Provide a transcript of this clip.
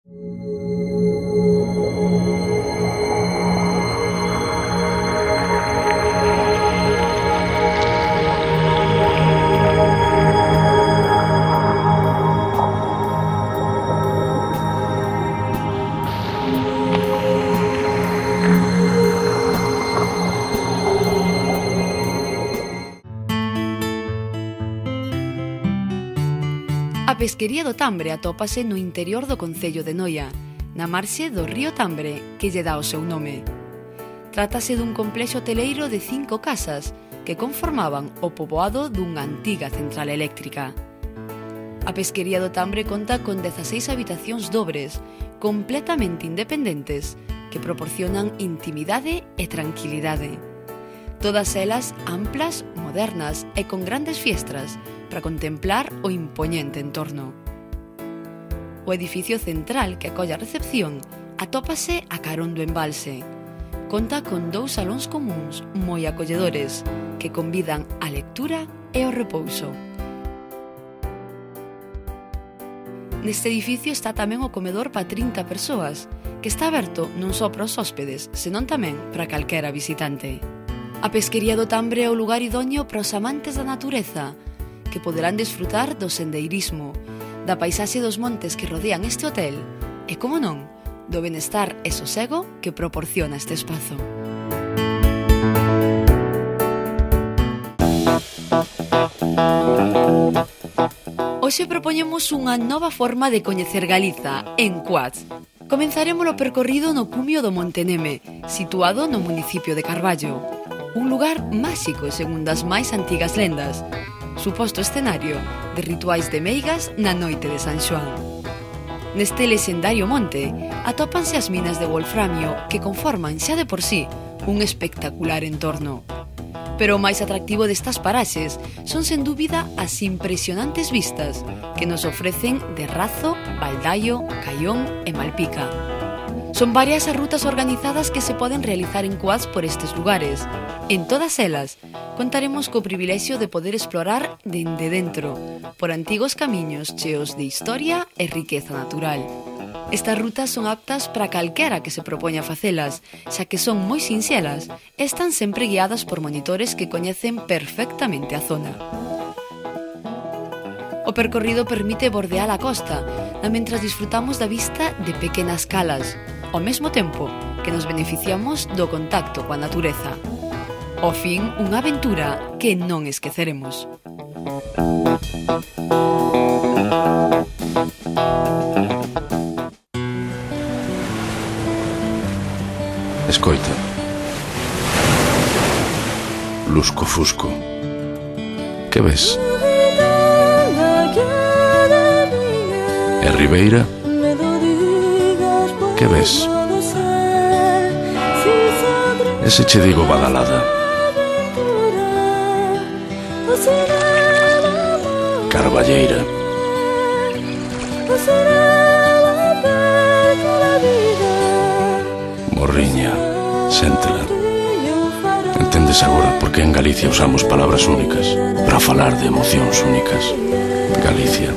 A pesquería do Tambre atópase no interior do concello de Noia, na marxe do río Tambre, que lle dá o seu nome. Trátase dun complexo hoteleiro de 5 casas que conformaban o poboado dunha antiga central eléctrica. A pesquería do Tambre conta con 16 habitacións dobres, completamente independentes, que proporcionan intimidade e tranquilidade. Todas elas amplas, modernas e con grandes fiestras para contemplar o impoñente entorno. O edificio central que acolle a recepción atópase a carón do embalse. Conta con 2 salóns comúns moi acolledores que convidan á lectura e ao repouso. Neste edificio está tamén o comedor para 30 persoas, que está aberto non só para os hóspedes, senón tamén para calquera visitante. A pesquería do Tambre é o lugar idóneo para os amantes da natureza, que poderán desfrutar do sendeirismo, da paisaxe dos montes que rodean este hotel e, como non, do benestar e sosego que proporciona este espazo. Hoxe propoñemos unha nova forma de coñecer Galiza en quads. Comenzaremos o percorrido no cumio do Monte Neme, situado no municipio de Carballo. Un lugar máxico segundo as máis antigas lendas, suposto escenario de rituais de meigas na noite de San Xoán. Neste lexendario monte atópanse as minas de wolframio que conforman xa de por sí un espectacular entorno. Pero o máis atractivo destas paraxes son sen dúbida as impresionantes vistas que nos ofrecen de Razo, Baldaio, Caión e Malpica. Son varias as rutas organizadas que se poden realizar en quads por estes lugares. En todas elas, contaremos co privilexio de poder explorar dende dentro, por antigos camiños cheos de historia e riqueza natural. Estas rutas son aptas para calquera que se propoña facelas, xa que son moi sinxelas e están sempre guiadas por monitores que coñecen perfectamente a zona. O percorrido permite bordear a costa, mentras disfrutamos da vista de pequenas calas, ao mesmo tempo que nos beneficiamos do contacto coa natureza. Ao fin, unha aventura que non esqueceremos. Escoita. Lusco-fusco. Que ves? E Ribeira? Que ves? E se che digo Badalada? Carballeira? Morriña, séntela. Entendes agora por que en Galicia usamos palabras únicas para falar de emocións únicas. Galicia.